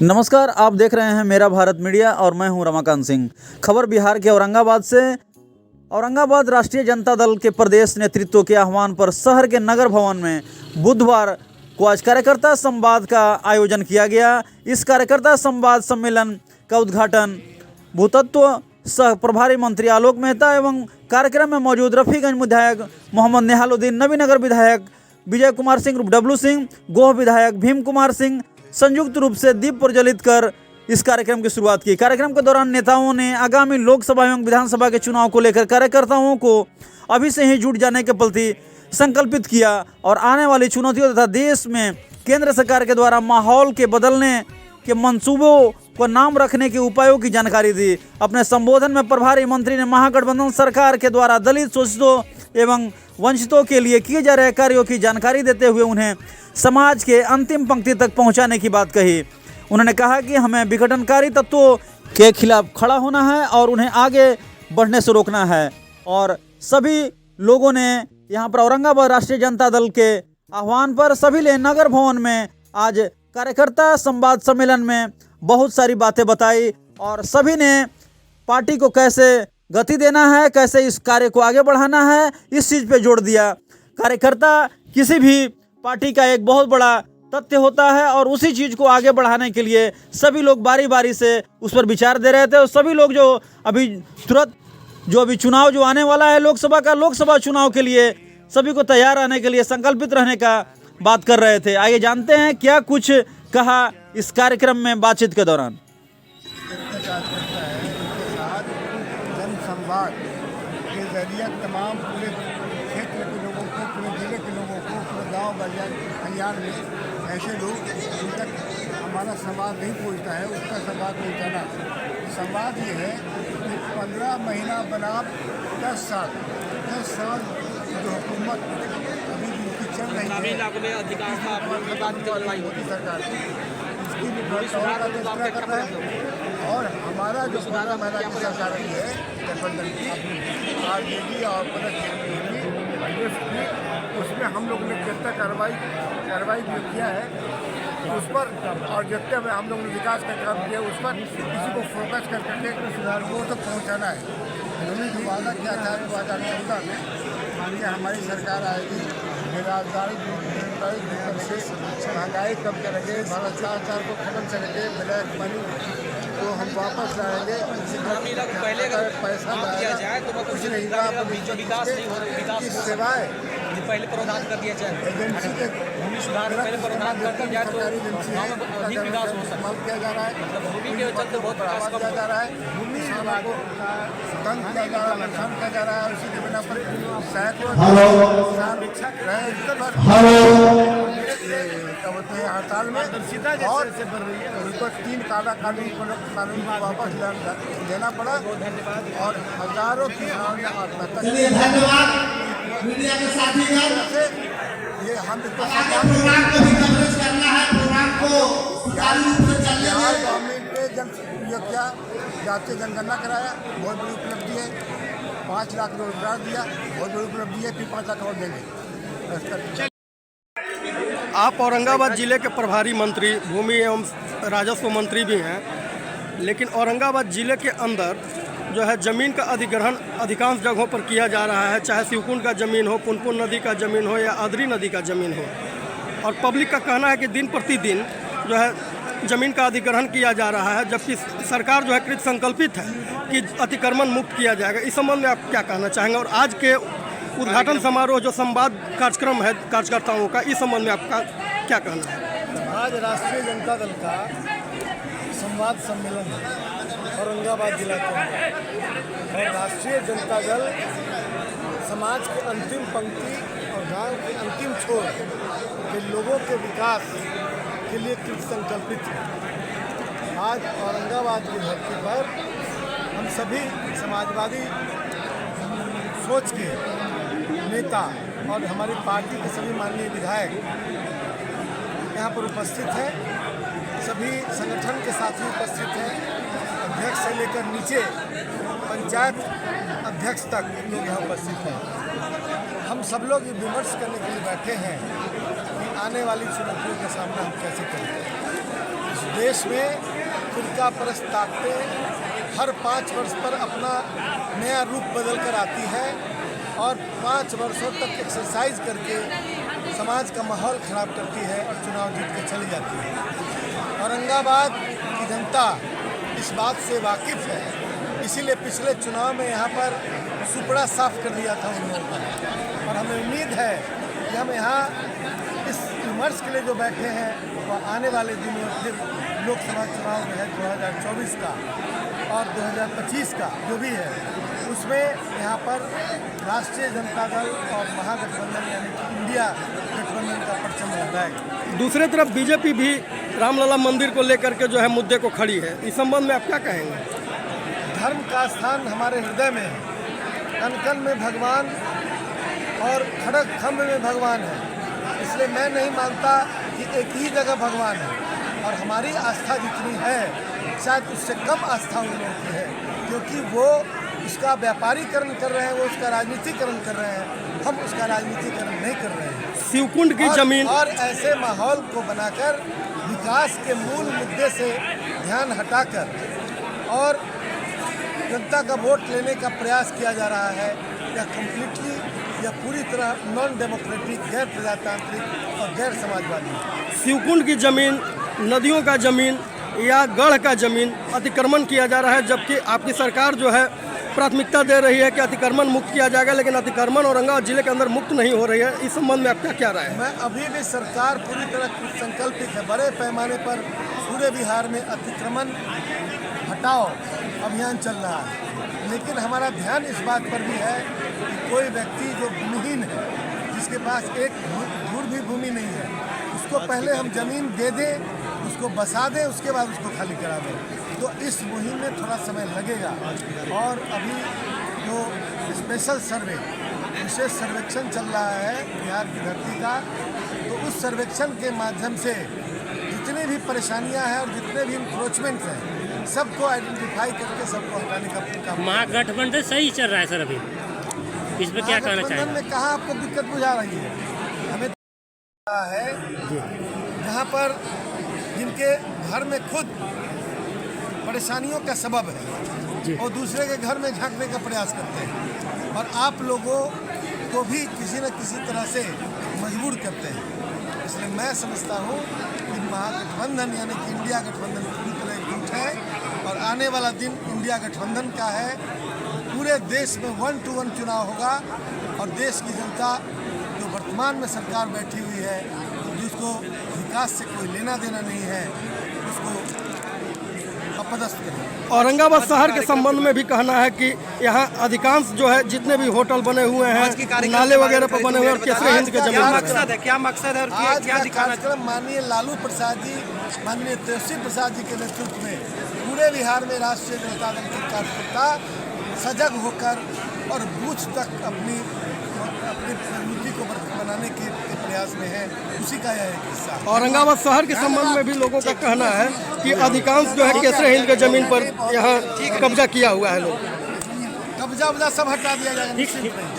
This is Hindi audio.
नमस्कार, आप देख रहे हैं मेरा भारत मीडिया और मैं हूं रमाकांत सिंह। खबर बिहार के औरंगाबाद से। औरंगाबाद राष्ट्रीय जनता दल के प्रदेश नेतृत्व के आह्वान पर शहर के नगर भवन में बुधवार को आज कार्यकर्ता संवाद का आयोजन किया गया। इस कार्यकर्ता संवाद सम्मेलन का उद्घाटन भूतत्व सह प्रभारी मंत्री आलोक मेहता एवं कार्यक्रम में मौजूद रफीगंज विधायक मोहम्मद नेहालुद्दीन, नवीनगर विधायक विजय कुमार सिंह, डब्लू सिंह, गोह विधायक भीम कुमार सिंह संयुक्त रूप से दीप प्रज्वलित कर इस कार्यक्रम की शुरुआत की। कार्यक्रम के दौरान नेताओं ने आगामी लोकसभा एवं विधानसभा के चुनाव को लेकर कार्यकर्ताओं को अभी से ही जुट जाने के प्रति संकल्पित किया और आने वाली चुनौतियों तथा देश में केंद्र सरकार के द्वारा माहौल के बदलने के मंसूबों को नाम रखने के उपायों की जानकारी दी। अपने संबोधन में प्रभारी मंत्री ने महागठबंधन सरकार के द्वारा दलित, शोषितों एवं वंचितों के लिए किए जा रहे कार्यों की जानकारी देते हुए उन्हें समाज के अंतिम पंक्ति तक पहुंचाने की बात कही। उन्होंने कहा कि हमें विघटनकारी तत्वों के खिलाफ खड़ा होना है और उन्हें आगे बढ़ने से रोकना है। और सभी लोगों ने यहाँ पर औरंगाबाद राष्ट्रीय जनता दल के आह्वान पर सभी ने नगर भवन में आज कार्यकर्ता संवाद सम्मेलन में बहुत सारी बातें बताई और सभी ने पार्टी को कैसे गति देना है, कैसे इस कार्य को आगे बढ़ाना है, इस चीज़ पे जोर दिया। कार्यकर्ता किसी भी पार्टी का एक बहुत बड़ा तथ्य होता है और उसी चीज़ को आगे बढ़ाने के लिए सभी लोग बारी बारी से उस पर विचार दे रहे थे। और सभी लोग जो अभी चुनाव जो आने वाला है लोकसभा चुनाव के लिए सभी को तैयार रहने के लिए संकल्पित रहने का बात कर रहे थे। आइए जानते हैं क्या कुछ कहा इस कार्यक्रम में बातचीत के दौरान। जनसंवाद के जरिए तमाम पूरे क्षेत्र के लोगों को, पूरे जिले के लोगों को, पूरे गाँव कल्याण में ऐसे लोग जिन तक हमारा संवाद नहीं पहुँचता है उसका संवाद पहुँचाना। संवाद ये है कि 15 महीना बनाम 10 साल जो हुकूमत अभी उनकी चल रही है मोदी सरकार की, इसकी भी कर रहा है। और हमारा जो 15 महीना की सरकार रही है गठबंधन की आरजेडी और उसमें हम लोग ने जितना कार्रवाई जो किया है उस पर और जितने में हम लोग ने विकास का काम किया उस पर किसी को फोकस करके वो तक पहुँचाना है। उन्होंने जो वादा किया था 2014 में कि हमारी सरकार आएगी, बेरोजगारी से महंगाई कम करेंगे, भ्रष्टाचार को खत्म करेंगे, ब्लैक मनी को हम वापस लाएंगे, पहले पैसा कुछ नहीं की सेवाएँ पहले प्रावधान कर दिया जाए, एजेंसी के भूमि सुधार पहले प्रावधान कर दिया जाए तो अधिक विकास हो सकता किया जा रहा है। भूमि के चलते बहुत विकास कम किया जा रहा है, भूमि को तंग किया जा रहा है, नुकसान किया जा रहा है। उसी के बिना पर सैकड़ों हड़ताल में और उनको 3 कानून को वापस लेना पड़ा और हजारों किसानों ने आत्महत्या। मीडिया के साथी ये हम प्रोग्राम को भी कवरेज करना है। प्रोग्राम को सुचारू रूप से चलने में गवर्नमेंट ने किया जातीय जनगणना कराया, बहुत बड़ी उपलब्धि है। 5 लाख रोजगार दिया, बहुत बड़ी उपलब्धि है। फिर 5 लाख और देंगे। आप औरंगाबाद जिले के प्रभारी मंत्री, भूमि एवं राजस्व मंत्री भी हैं, लेकिन औरंगाबाद जिले के अंदर जो है ज़मीन का अधिग्रहण अधिकांश जगहों पर किया जा रहा है, चाहे शिवकुंड का ज़मीन हो, पुनपुन नदी का ज़मीन हो या आदरी नदी का ज़मीन हो। और पब्लिक का कहना है कि दिन प्रतिदिन जो है ज़मीन का अधिग्रहण किया जा रहा है, जबकि सरकार जो है कृत संकल्पित है कि अतिक्रमण मुक्त किया जाएगा। इस संबंध में आप क्या कहना चाहेंगे? और आज के उद्घाटन समारोह जो संवाद कार्यक्रम है कार्यकर्ताओं का, इस संबंध में आपका क्या कहना है? आज राष्ट्रीय जनता दल का संवाद सम्मेलन औरंगाबाद जिला के अंदर और राष्ट्रीय जनता दल समाज के अंतिम पंक्ति और गांव के अंतिम छोर के लोगों के विकास के लिए कृत संकल्पित है। आज औरंगाबाद की धरती पर हम सभी समाजवादी सोच के नेता और हमारी पार्टी के सभी माननीय विधायक यहाँ पर उपस्थित हैं। सभी संगठन के साथी उपस्थित हैं, अध्यक्ष से लेकर नीचे पंचायत अध्यक्ष तक लोग यहाँ उपस्थित हैं। हम सब लोग ये विमर्श करने के लिए बैठे हैं कि आने वाली चुनौतियों का सामना हम कैसे करें। देश में फिरका परस्त ताकतें हर 5 वर्ष पर अपना नया रूप बदल कर आती है और 5 वर्षों तक एक्सरसाइज करके समाज का माहौल खराब करती है और चुनाव जीत के चली जाती है। औरंगाबाद की जनता इस बात से वाकिफ़ है, इसीलिए पिछले चुनाव में यहाँ पर सुपड़ा साफ कर दिया था उन लोगों का। और हमें उम्मीद है कि हम यहाँ इस विमर्श के लिए जो बैठे हैं वो आने वाले दिनों में फिर लोकसभा चुनाव जो है 2024 का और 2025 का जो भी है उसमें यहाँ पर राष्ट्रीय जनता दल और महागठबंधन यानी कि इंडिया गठबंधन का परचम लहराएगा। दूसरे तरफ बीजेपी भी रामलला मंदिर को लेकर के जो है मुद्दे को खड़ी है, इस संबंध में आप क्या कहेंगे? धर्म का स्थान हमारे हृदय में है, कण कण में भगवान और खड़ग खम्भ में भगवान है, इसलिए मैं नहीं मानता कि एक ही जगह भगवान है। और हमारी आस्था जितनी है शायद उससे कम आस्था उन लोगों की है, क्योंकि वो उसका व्यापारीकरण कर रहे हैं, वो उसका राजनीतिकरण कर रहे हैं, हम उसका राजनीतिकरण नहीं कर रहे हैं। शिवकुंड की जमीन और ऐसे माहौल को बनाकर विकास के मूल मुद्दे से ध्यान हटाकर और जनता का वोट लेने का प्रयास किया जा रहा है, या कम्प्लीटली या पूरी तरह नॉन डेमोक्रेटिक, गैर प्रजातांत्रिक और गैर समाजवादी। शिवकुंड की जमीन, नदियों का जमीन या गढ़ का जमीन अतिक्रमण किया जा रहा है, जबकि आपकी सरकार जो है प्राथमिकता दे रही है कि अतिक्रमण मुक्त किया जाएगा, लेकिन अतिक्रमण औरंगाबाद जिले के अंदर मुक्त नहीं हो रही है। इस संबंध में आपका क्या राय है? मैं अभी भी सरकार पूरी तरह संकल्पित है, बड़े पैमाने पर पूरे बिहार में अतिक्रमण हटाओ अभियान चल रहा है, लेकिन हमारा ध्यान इस बात पर भी है कि कोई व्यक्ति जो भूमिहीन है, जिसके पास एक धूर भी भूमि नहीं है, उसको पहले हम जमीन दे दें, उसको बसा दें, उसके बाद उसको खाली करा दें। तो इस मुहिम में थोड़ा समय लगेगा और अभी जो स्पेशल सर्वे, विशेष सर्वेक्षण चल रहा है बिहार की धरती का, तो उस सर्वेक्षण के माध्यम से जितनी भी परेशानियां हैं और जितने भी इंक्रोचमेंट्स हैं सबको आइडेंटिफाई करके सबको हटाने का काम। महागठबंधन सही चल रहा है सर, अभी इसमें क्या कहना चाहिए? महागठबंधन में कहाँ आपको दिक्कत बुझा रही है? हमें है जहाँ पर जिनके घर में खुद परेशानियों का सबब है और दूसरे के घर में झांकने का प्रयास करते हैं और आप लोगों को भी किसी न किसी तरह से मजबूर करते हैं। इसलिए मैं समझता हूँ कि महागठबंधन यानी कि इंडिया गठबंधन पूरी तरह एकजुट है और आने वाला दिन इंडिया गठबंधन का है। पूरे देश में 1 to 1 चुनाव होगा और देश की जनता जो वर्तमान में सरकार बैठी हुई है, जिसको विकास से कोई लेना देना नहीं है, उसको अपदस्थ करें। औरंगाबाद शहर के संबंध में भी कहना है कि यहाँ अधिकांश जो है जितने भी होटल बने हुए हैं, नाले वगैरह पर बने हुए हैं और केसरी हिंद के जमीन। क्या मकसद है और आज क्या का दिखाना? कार्यक्रम माननीय लालू प्रसाद जी, माननीय तेजस्वी प्रसाद जी के नेतृत्व में पूरे बिहार में राष्ट्रीय जनता दल के कार्यकर्ता सजग होकर और बूथ तक अपनी रणनीति को बनाने के प्रयास में है, उसी का यह एक हिस्सा। औरंगाबाद शहर के संबंध में भी लोगों का कहना है कि अधिकांश जो है केसरी हिंद के जमीन पर यहाँ कब्जा किया हुआ है। लोग कब्जा सब हटा दिया जाएगा, निश्चित नहीं।